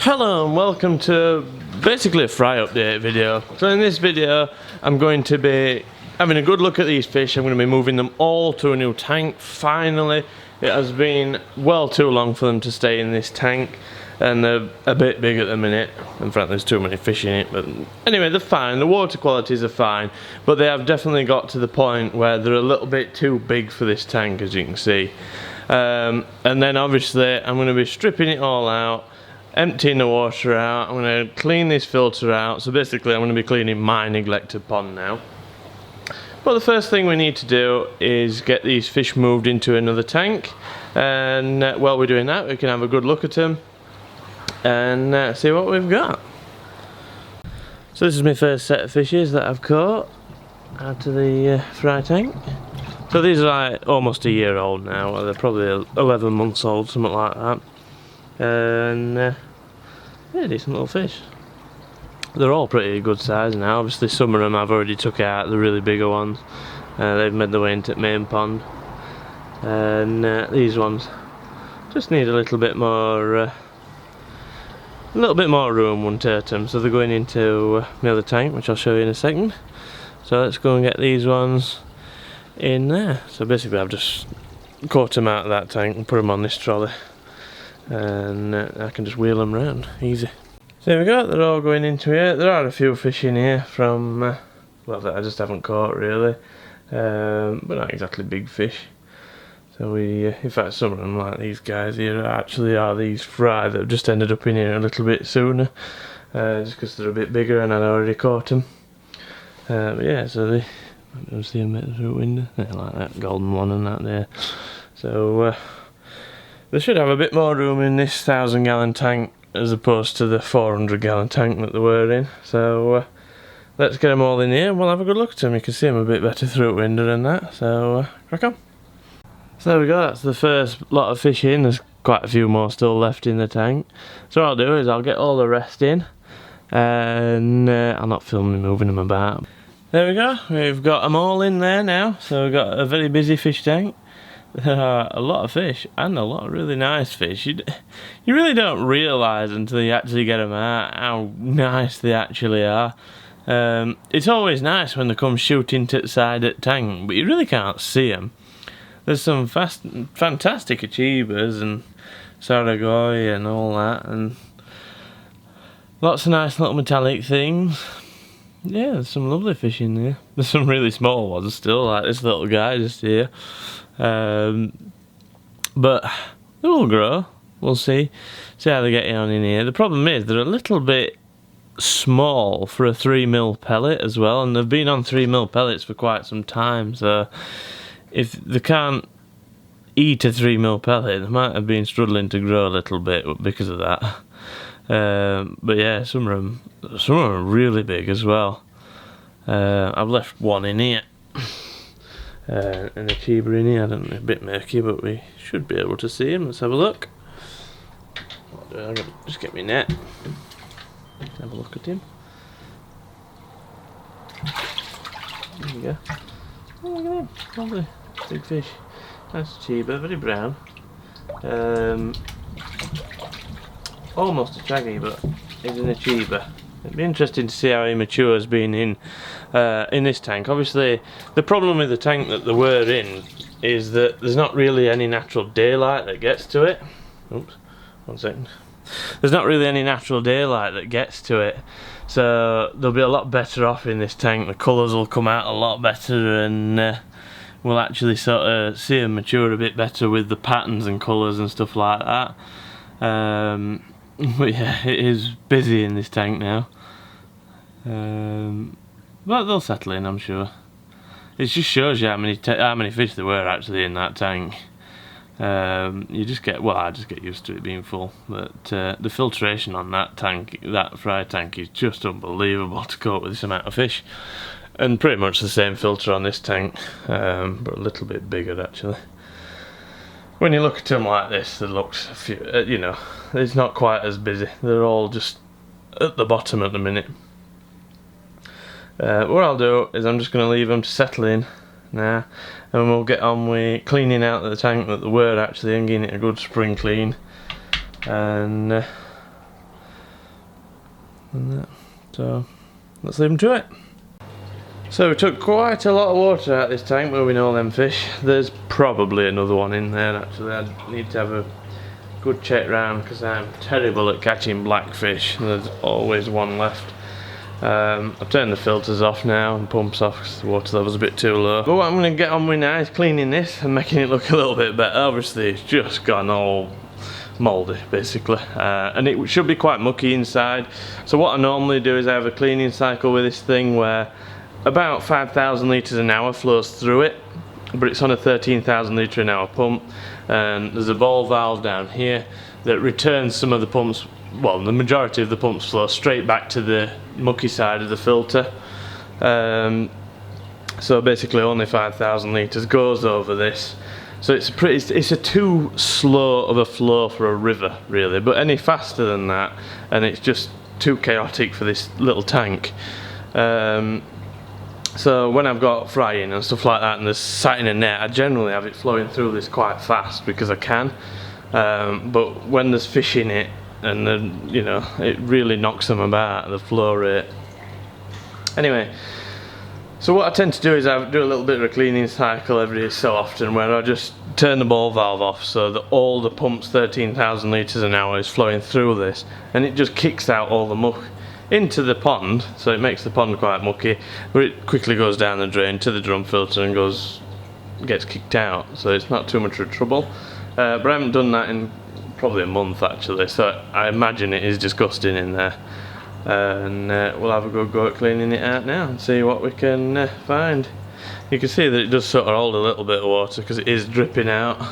Hello and welcome to basically a fry update video. So in this video I'm going to be having a good look at these fish. I'm going to be moving them all to a new tank. Finally, it has been well too long for them to stay in this tank and they're a bit big at the minute. In fact, there's too many fish in it, but anyway, they're fine. The water qualities are fine, but they have definitely got to the point where they're a little bit too big for this tank, as you can see. And then obviously I'm going to be stripping it all out, emptying the water out. I'm going to clean this filter out. So basically I'm going to be cleaning my neglected pond now. But the first thing we need to do is get these fish moved into another tank, and while we're doing that we can have a good look at them and see what we've got. So this is my first set of fishes that I've caught out of the fry tank. So these are like almost a year old now. They're probably 11 months old, something like that. And yeah, decent little fish. They're all pretty good size now. Obviously some of them I've already took out, the really bigger ones. They've made their way into the main pond. And these ones just need a little bit more room, won't hurt them. So they're going into the other tank, which I'll show you in a second. So let's go and get these ones in there. So basically I've just caught them out of that tank and put them on this trolley. And I can just wheel them around, easy. So there we go, they're all going into here. There are a few fish in here from, well, that I just haven't caught really, but not exactly big fish. So in fact some of them, like these guys here, actually are these fry that have just ended up in here a little bit sooner, just because they're a bit bigger and I'd already caught them. But yeah, so they, I'll see them through the window, yeah, like that golden one and that there. So they should have a bit more room in this 1,000-gallon tank as opposed to the 400-gallon tank that they were in. So let's get them all in here and we'll have a good look at them. You can see them a bit better through the window and that, so crack on. So there we go, that's the first lot of fish in. There's quite a few more still left in the tank. So what I'll do is I'll get all the rest in and I'll not film me moving them about. There we go, we've got them all in there now. So we've got a very busy fish tank. There are a lot of fish and a lot of really nice fish. You really don't realise until you actually get them out how nice they actually are. It's always nice when they come shooting to the side of the tank, but you really can't see them. There's some fantastic achievers and saragoi and all that, and lots of nice little metallic things. Yeah, there's some lovely fish in there. There's some really small ones still, like this little guy just here. But they will grow. We'll see how they get on in here. The problem is they're a little bit small for a 3mm pellet as well, and they've been on 3mm pellets for quite some time. So if they can't eat a 3mm pellet, they might have been struggling to grow a little bit because of that. But yeah, some of them are really big as well. I've left one in here. And a cheaper in here. I don't know, a bit murky, but we should be able to see him. Let's have a look. I'm gonna just get my net. Have a look at him. There you go. Oh, look at him. Lovely. Big fish. Nice cheaper, very brown. Almost a chaggy, but he's an achiever. It'd be interesting to see how he matures being in this tank. Obviously, the problem with the tank that they were in is that there's not really any natural daylight that gets to it. Oops, 1 second. There's not really any natural daylight that gets to it, so they'll be a lot better off in this tank. The colours will come out a lot better, and we'll actually sort of see them mature a bit better with the patterns and colours and stuff like that. But yeah, it is busy in this tank now. But they'll settle in, I'm sure. It just shows you how many fish there were actually in that tank. You just get, well, I just get used to it being full. But the filtration on that tank, that fry tank, is just unbelievable to cope with this amount of fish. And pretty much the same filter on this tank, but a little bit bigger actually. When you look at them like this, it looks, you know, it's not quite as busy. They're all just at the bottom at the minute. What I'll do is I'm just going to leave them to settle in now, and we'll get on with cleaning out the tank that they were actually and getting it a good spring clean. And and that. So let's leave them to it. So we took quite a lot of water out of this tank moving all them fish. There's probably another one in there actually. I need to have a good check round because I'm terrible at catching blackfish. There's always one left. I've turned the filters off now and pumps off because the water level's a bit too low. But what I'm going to get on with now is cleaning this and making it look a little bit better. Obviously it's just gone all mouldy basically, and it should be quite mucky inside. So what I normally do is I have a cleaning cycle with this thing where about 5,000 litres an hour flows through it, but it's on a 13,000 litre an hour pump, and there's a ball valve down here that returns some of the pumps, well, the majority of the pumps flow straight back to the mucky side of the filter. So basically only 5,000 litres goes over this. So it's a too slow of a flow for a river really, but any faster than that and it's just too chaotic for this little tank. So when I've got frying and stuff like that and there's sat in a net, I generally have it flowing through this quite fast because I can. But when there's fish in it and then, you know, it really knocks them about, the flow rate. Anyway, so what I tend to do is I do a little bit of a cleaning cycle every so often where I just turn the ball valve off so that all the pumps 13,000 litres an hour is flowing through this, and it just kicks out all the muck into the pond, so it makes the pond quite mucky, but it quickly goes down the drain to the drum filter and gets kicked out, so it's not too much of trouble. But I haven't done that in probably a month actually, so I imagine it is disgusting in there. And we'll have a good go at cleaning it out now and see what we can find. You can see that it does sort of hold a little bit of water because it is dripping out.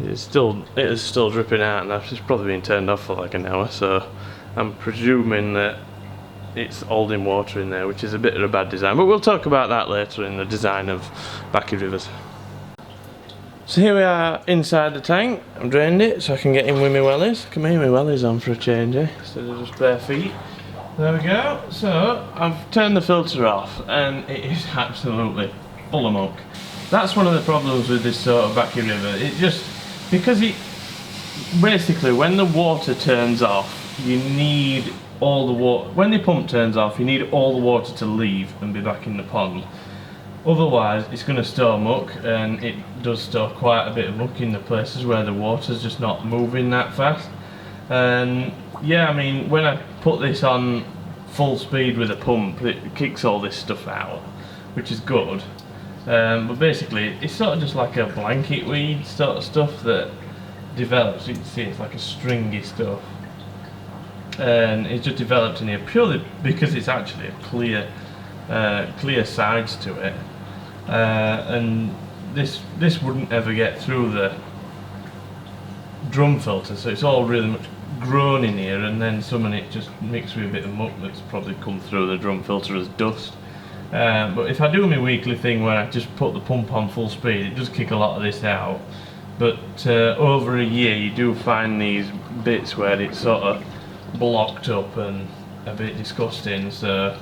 It is still dripping out, and it's probably been turned off for like an hour, so I'm presuming that it's holding water in there, which is a bit of a bad design, but we'll talk about that later in the design of Backy Rivers. So here we are inside the tank. I've drained it so I can get in with my wellies. Come here, my wellies on for a change, instead of just bare feet. There we go. So I've turned the filter off and it is absolutely full of muck. That's one of the problems with this sort of Backy River. It just, because basically when the water turns off, you need all the water, when the pump turns off, you need all the water to leave and be back in the pond. Otherwise it's going to store muck, and it does store quite a bit of muck in the places where the water's just not moving that fast. And yeah, I mean, when I put this on full speed with a pump, it kicks all this stuff out, which is good. But basically it's sort of just like a blanket weed sort of stuff that develops. You can see it's like a stringy stuff, and it's just developed in here purely because it's actually a clear sides to it, and this wouldn't ever get through the drum filter, so it's all really much grown in here, and then some of it just mixed with a bit of muck that's probably come through the drum filter as dust. But if I do my weekly thing where I just put the pump on full speed, it does kick a lot of this out. But over a year you do find these bits where it's sort of blocked up and a bit disgusting, so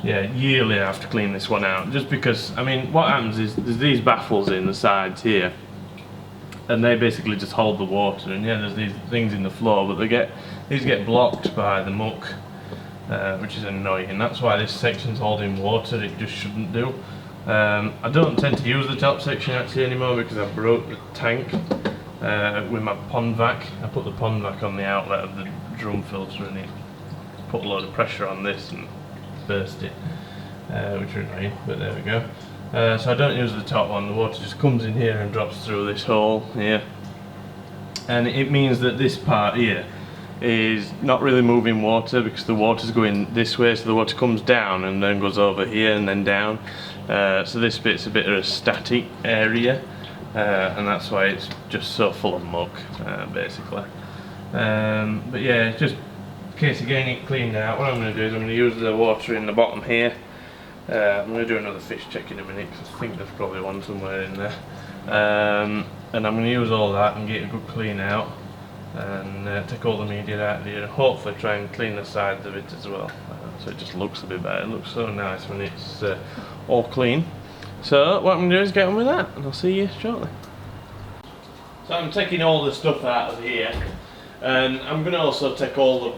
yeah, yearly I have to clean this one out, just because, I mean, what happens is there's these baffles in the sides here, and they basically just hold the water, and yeah, there's these things in the floor, but these get blocked by the muck, which is annoying. That's why this section's holding water, it just shouldn't do. I don't tend to use the top section actually anymore because I broke the tank with my pond vac. I put the pond vac on the outlet of the drum filter, and it put a lot of pressure on this and burst it, which is annoying, but there we go. So I don't use the top one, the water just comes in here and drops through this hole here, and it means that this part here is not really moving water because the water's going this way, so the water comes down and then goes over here and then down. So this bit's a bit of a static area, and that's why it's just so full of muck, basically. But yeah, just in case of getting it cleaned out, what I'm going to do is I'm going to use the water in the bottom here. I'm going to do another fish check in a minute because I think there's probably one somewhere in there. And I'm going to use all that and get a good clean out, and take all the media out of here, and hopefully try and clean the sides of it as well, so it just looks a bit better. It looks so nice when it's all clean. So what I'm going to do is get on with that, and I'll see you shortly. So I'm taking all the stuff out of here, and I'm going to also take all the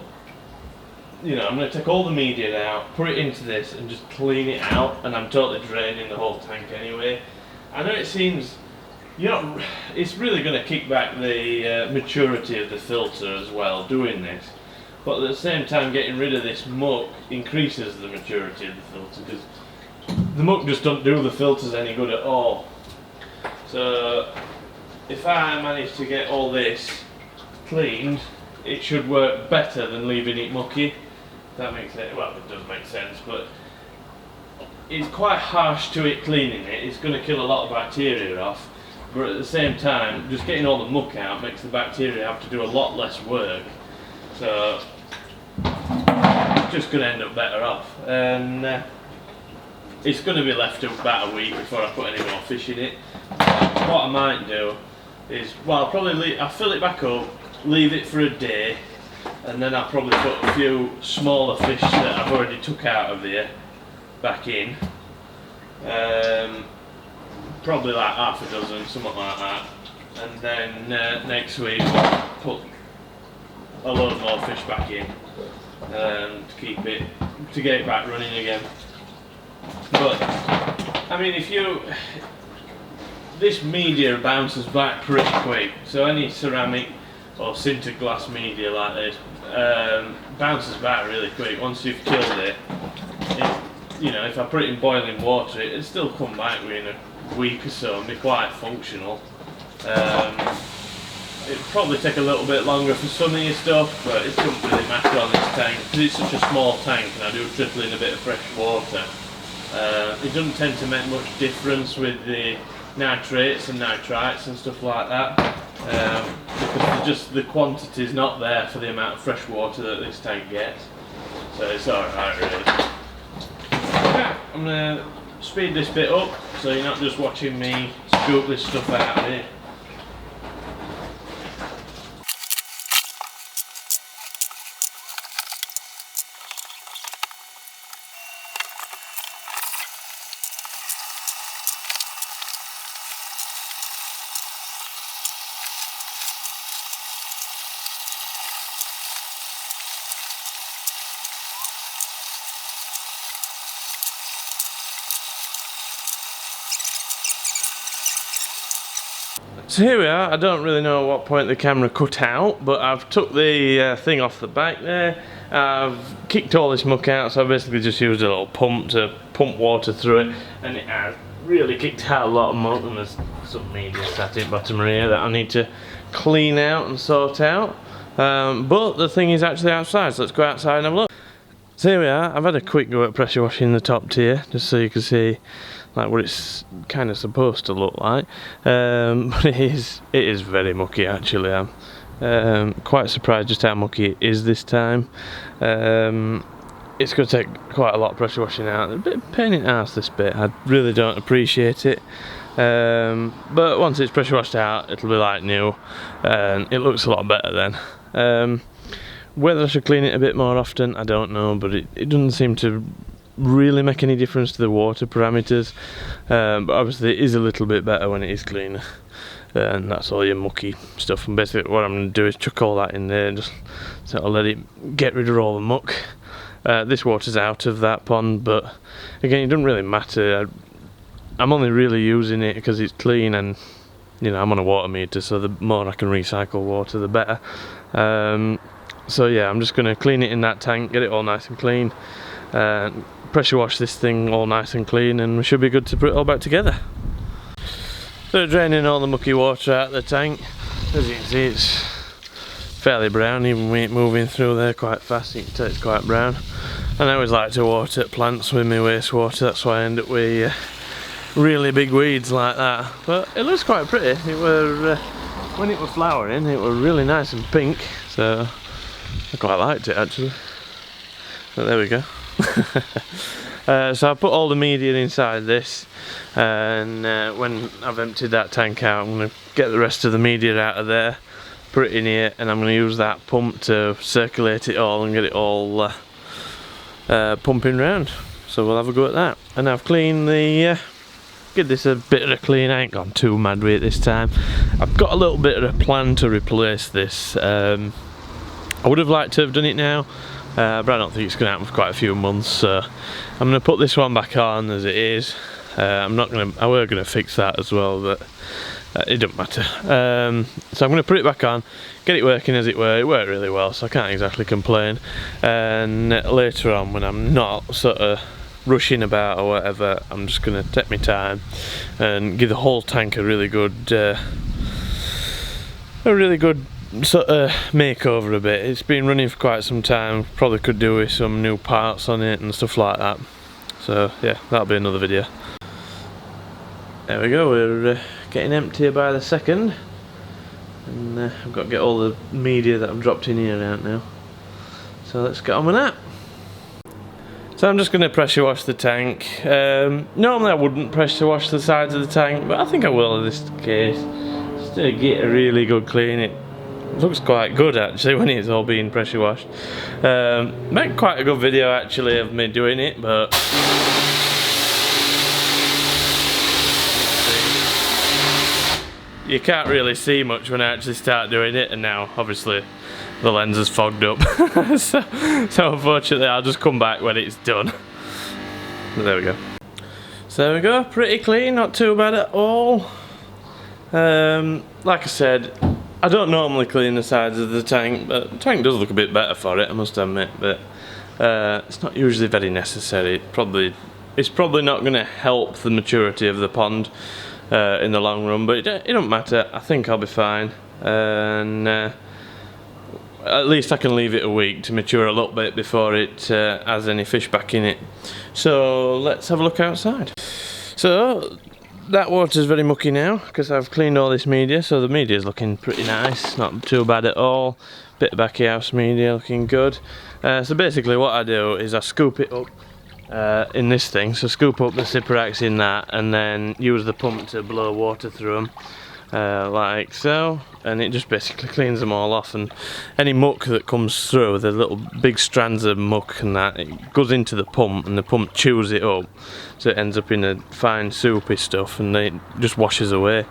you know, I'm going to take all the media out, put it into this and just clean it out, and I'm totally draining the whole tank anyway. I know it seems, you know, it's really going to kick back the maturity of the filter as well doing this, but at the same time getting rid of this muck increases the maturity of the filter, because the muck just doesn't do the filters any good at all. So if I manage to get all this cleaned, it should work better than leaving it mucky. That makes sense. Well, it does make sense, but it's quite harsh to it cleaning it. It's going to kill a lot of bacteria off, but at the same time, just getting all the muck out makes the bacteria have to do a lot less work. So it's just going to end up better off, and it's going to be left about a week before I put any more fish in it. What I might do is, well, I'll fill it back up, leave it for a day, and then I'll probably put a few smaller fish that I've already took out of there back in. Probably like half a dozen, something like that. And then next week I'll put a load more fish back in to get it back running again. But I mean, this media bounces back pretty quick, so any ceramic or sintered glass media like this bounces back really quick. Once you've killed it, you know, if I put it in boiling water, it'll still come back within a week or so and be quite functional. It'll probably take a little bit longer for some of your stuff, but it doesn't really matter on this tank because it's such a small tank, and I do trickle in a bit of fresh water. It doesn't tend to make much difference with the nitrates and nitrites and stuff like that, because just the quantity is not there for the amount of fresh water that this tank gets, so it's alright really. Okay, I'm going to speed this bit up so you're not just watching me scoop this stuff out of here. So here we are. I don't really know at what point the camera cut out, but I've took the thing off the back there. I've kicked all this muck out, so I basically just used a little pump to pump water through it, and it has really kicked out a lot of muck, and there's some media static bottom here that I need to clean out and sort out. But the thing is actually outside, so let's go outside and have a look. So here we are. I've had a quick go at pressure washing the top tier, just so you can see like what it's kind of supposed to look like, but it is very mucky actually. I'm quite surprised just how mucky it is this time. It's going to take quite a lot of pressure washing out. A bit of pain in the arse this bit, I really don't appreciate it, but once it's pressure washed out it'll be like new and it looks a lot better then. Whether I should clean it a bit more often, I don't know, but it doesn't seem to really make any difference to the water parameters, but obviously it is a little bit better when it is cleaner, and that's all your mucky stuff. And basically what I'm going to do is chuck all that in there and just sort of let it get rid of all the muck. This water's out of that pond, but again it doesn't really matter. I'm only really using it because it's clean, and you know, I'm on a water meter, so the more I can recycle water the better. So yeah, I'm just going to clean it in that tank, get it all nice and clean, pressure wash this thing all nice and clean, and we should be good to put it all back together. So draining all the mucky water out of the tank. As you can see, it's fairly brown, even with it moving through there quite fast. You can tell it's quite brown. And I always like to water plants with my wastewater, that's why I end up with really big weeds like that. But it looks quite pretty. It were when it was flowering, it was really nice and pink, so I quite liked it actually. But there we go. So I put all the media inside this, and when I've emptied that tank out, I'm going to get the rest of the media out of there, put it in here, and I'm going to use that pump to circulate it all and get it all pumping round. So we'll have a go at that. And I've cleaned the give this a bit of a clean. I ain't gone too mad with it this time. I've got a little bit of a plan to replace this. I would have liked to have done it now, but I don't think it's going to happen for quite a few months, so I'm going to put this one back on as it is. I were going to fix that as well, but it doesn't matter. So I'm going to put it back on, get it working as it were. It worked really well, so I can't exactly complain. And later on, when I'm not sort of rushing about or whatever, I'm just going to take my time and give the whole tank a really good sort of makeover a bit. It's been running for quite some time, probably could do with some new parts on it and stuff like that. So yeah, that'll be another video. There we go, we're getting emptier by the second, and I've got to get all the media that I've dropped in here out now. So let's get on with that. So I'm just going to pressure wash the tank. Normally I wouldn't pressure wash the sides of the tank, but I think I will in this case. Just to get a really good clean. It looks quite good actually when it's all being pressure washed. Made quite a good video actually of me doing it, but you can't really see much when I actually start doing it, and now obviously the lens is fogged up. so unfortunately I'll just come back when it's done. But there we go. So there we go, pretty clean, not too bad at all. Like I said, I don't normally clean the sides of the tank, but the tank does look a bit better for it, I must admit, but it's not usually very necessary. It's probably not going to help the maturity of the pond in the long run, but it don't matter. I think I'll be fine, and at least I can leave it a week to mature a little bit before it has any fish back in it. So let's have a look outside. So that water's very mucky now because I've cleaned all this media, so the media is looking pretty nice, not too bad at all. Bit of backy house media looking good. So basically what I do is I scoop it up in this thing, so scoop up the Cyperax in that and then use the pump to blow water through them like so, and it just basically cleans them all off, and any muck that comes through, the little big strands of muck and that, it goes into the pump and the pump chews it up, so it ends up in a fine soupy stuff, and then it just washes away,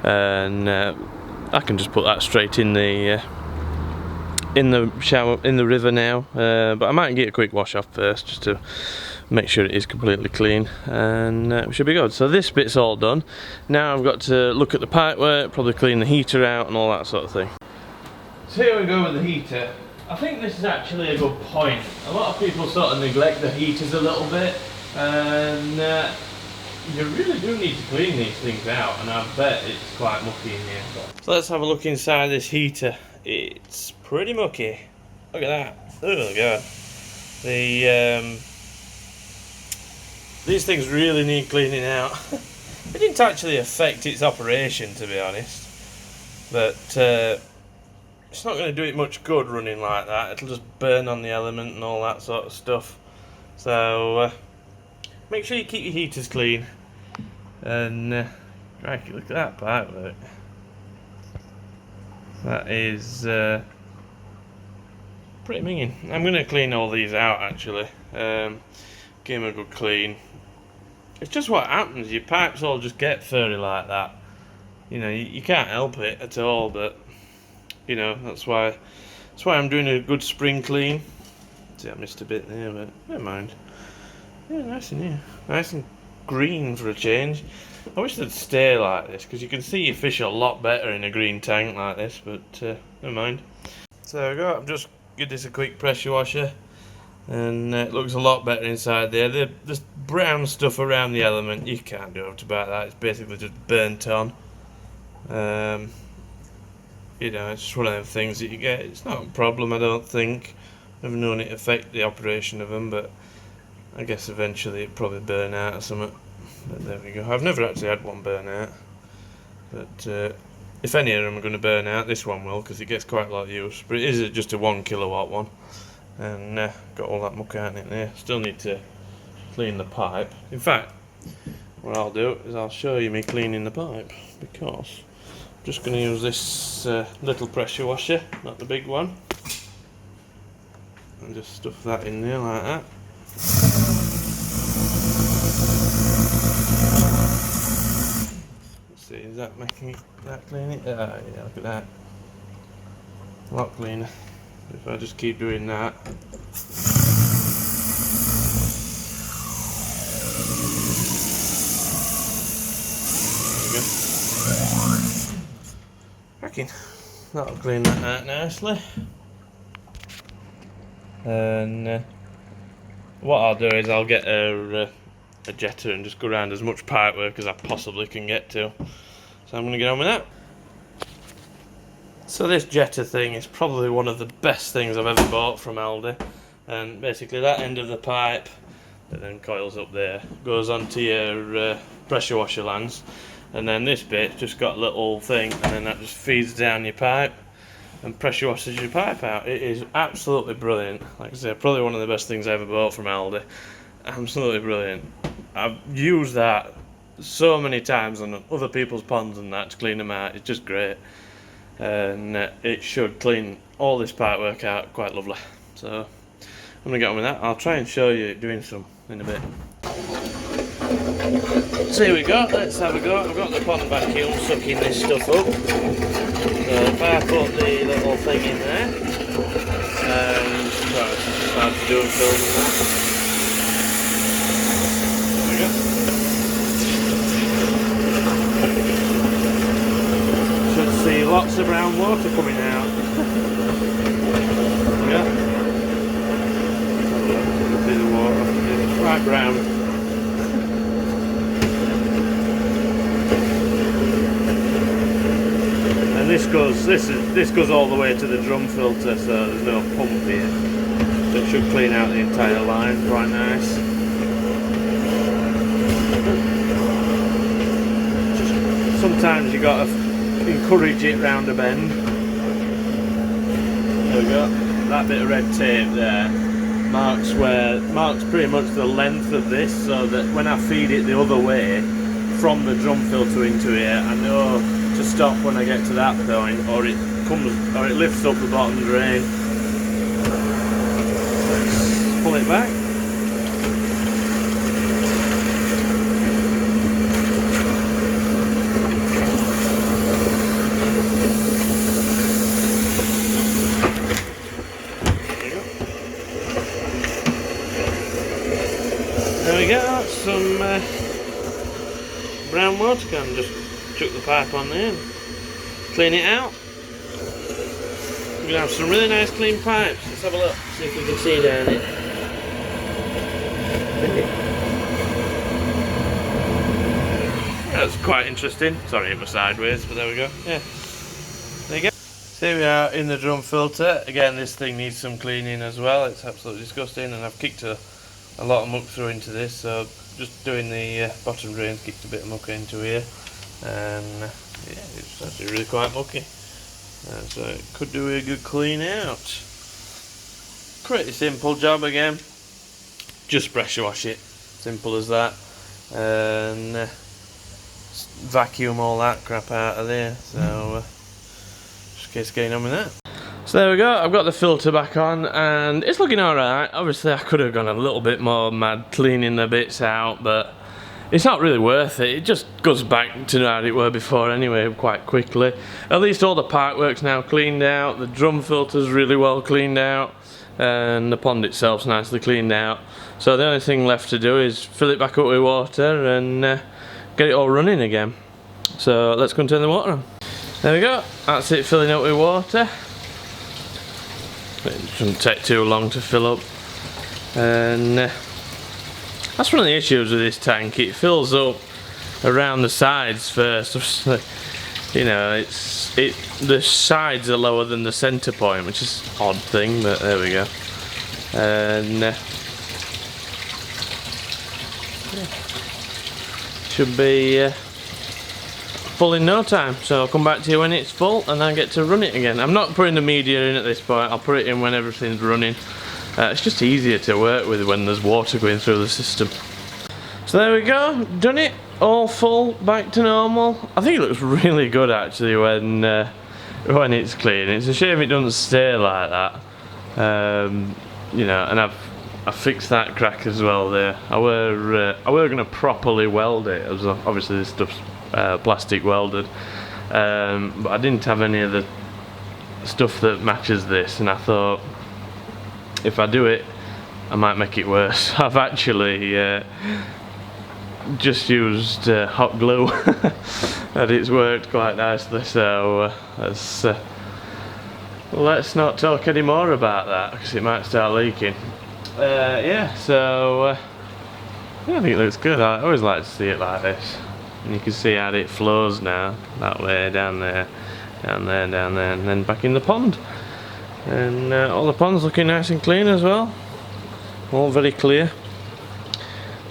and I can just put that straight in the shower, in the river now, but I might get a quick wash off first just to make sure it is completely clean, and we should be good. So this bit's all done. Now I've got to look at the pipe work, probably clean the heater out and all that sort of thing. So here we go with the heater. I think this is actually a good point. A lot of people sort of neglect the heaters a little bit, and you really do need to clean these things out, and I bet it's quite mucky in here. So let's have a look inside this heater. It's pretty mucky. Look at that. Oh god. These things really need cleaning out. It didn't actually affect its operation, to be honest, but it's not going to do it much good running like that. It'll just burn on the element and all that sort of stuff. So make sure you keep your heaters clean, and crikey, look at that pipe work. That is pretty minging. I'm going to clean all these out actually. Give them a good clean. It's just what happens, your pipes all just get furry like that. You know, you can't help it at all, but you know, that's why I'm doing a good spring clean. See, I missed a bit there, but never mind. Yeah, nice in here. Nice and green for a change. I wish they'd stay like this, because you can see your fish a lot better in a green tank like this, but never mind. So there we go, I've just give this a quick pressure washer, and it looks a lot better inside there. The brown stuff around the element, you can't do much about that. It's basically just burnt on. You know, it's just one of them things that you get. It's not a problem, I don't think. I've never known it affect the operation of them, but I guess eventually it probably burn out or something. But there we go. I've never actually had one burn out, but if any of them are going to burn out, this one will, because it gets quite a lot of use. But it is just a 1 kilowatt one, and got all that muck out in it there. Still need to clean the pipe. In fact, what I'll do is I'll show you me cleaning the pipe, because I'm just going to use this little pressure washer, not the big one, and just stuff that in there like that. Let's see, is that making that clean it? Yeah, look at that. A lot cleaner. If I just keep doing that, backing. That'll clean that out nicely. And what I'll do is I'll get a jetter and just go around as much pipe work as I possibly can get to. So I'm going to get on with that. So this jetter thing is probably one of the best things I've ever bought from Aldi. And basically that end of the pipe that then coils up there goes onto your pressure washer lands, and then this bit just got a little thing, and then that just feeds down your pipe and pressure washes your pipe out. It is absolutely brilliant. Like I say, probably one of the best things I ever bought from Aldi. Absolutely brilliant. I've used that so many times on other people's ponds and that to clean them out. It's just great, and it should clean all this pipe work out quite lovely. So I'm going to get on with that. I'll try and show you doing some in a bit. So here we go, let's have a go. I've got the pond vacuum sucking this stuff up. So if I put the little thing in there, and start to do and film that. There we go. Should see lots of brown water coming out. There we go. See the water, it's right brown. And this goes all the way to the drum filter, so there's no pump here. So it should clean out the entire line quite nice. Just sometimes you gotta encourage it round a bend. There we go. That bit of red tape there marks pretty much the length of this, so that when I feed it the other way from the drum filter into here, I know to stop when I get to that point, or it lifts up the bottom drain. Let's pull it back. There we go, some brown water can. Just chuck the pipe on there and clean it out. We're going to have some really nice clean pipes. Let's have a look, see if we can see down it. That's quite interesting. Sorry it was sideways, but there we go. Yeah, there you go. So here we are in the drum filter. Again, this thing needs some cleaning as well. It's absolutely disgusting, and I've kicked a lot of muck through into this, so just doing the bottom drains, kicked a bit of muck into here, and yeah, it's actually really quite mucky, so it could do a good clean out. Pretty simple job again, just pressure wash it, simple as that, and vacuum all that crap out of there, so just in case getting on with that. So there we go, I've got the filter back on and it's looking alright. Obviously I could have gone a little bit more mad cleaning the bits out, but it's not really worth it. It just goes back to how it were before anyway, quite quickly. At least all the pipe work's now cleaned out, the drum filter's really well cleaned out, and the pond itself's nicely cleaned out. So the only thing left to do is fill it back up with water and get it all running again. So let's go and turn the water on. There we go, that's it filling up with water. It shouldn't take too long to fill up, and that's one of the issues with this tank. It fills up around the sides first. You know, the sides are lower than the centre point, which is an odd thing, but there we go. And yeah. Should be full in no time, so I'll come back to you when it's full and then get to run it again. I'm not putting the media in at this point, I'll put it in when everything's running. It's just easier to work with when there's water going through the system. So there we go, done it, all full, back to normal. I think it looks really good actually when it's clean. It's a shame it doesn't stay like that. You know, and I've fixed that crack as well there. I were going to properly weld it, as obviously this stuff's plastic welded, but I didn't have any of the stuff that matches this, and I thought if I do it I might make it worse. I've actually just used hot glue and it's worked quite nicely, so let's not talk any more about that because it might start leaking. Yeah, so yeah, I think it looks good. I always like to see it like this, and you can see how it flows now, that way, down there, down there, down there, and then back in the pond. And all the ponds looking nice and clean as well, all very clear.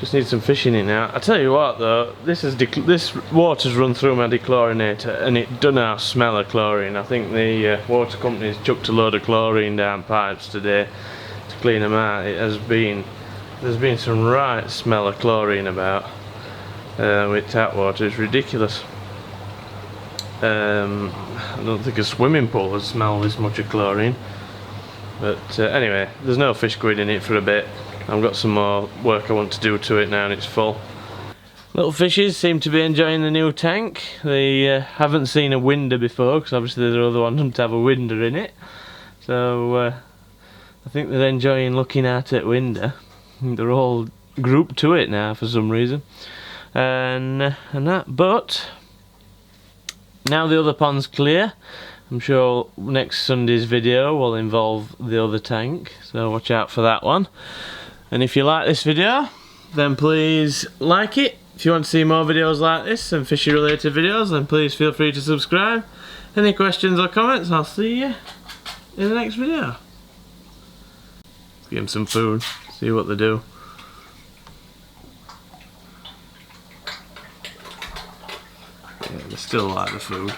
Just need some fish in it now. I tell you what though, this water's run through my dechlorinator and it doesn't have smell of chlorine. I think the water company's chucked a load of chlorine down pipes today to clean them out. There's been some right smell of chlorine about with tap water. It's ridiculous. I don't think a swimming pool would smell this much of chlorine. But anyway, there's no fish going in it for a bit. I've got some more work I want to do to it now and it's full. Little fishes seem to be enjoying the new tank. They haven't seen a winder before because obviously the other one doesn't have a winder in it. So I think they're enjoying looking at it winder. They're all grouped to it now for some reason. And that, but now the other pond's clear. I'm sure next Sunday's video will involve the other tank, so watch out for that one. And if you like this video, then please like it. If you want to see more videos like this and fishy related videos, then please feel free to subscribe. Any questions or comments, I'll see you in the next video. Let's give them some food, see what they do. Yeah, they still like the food.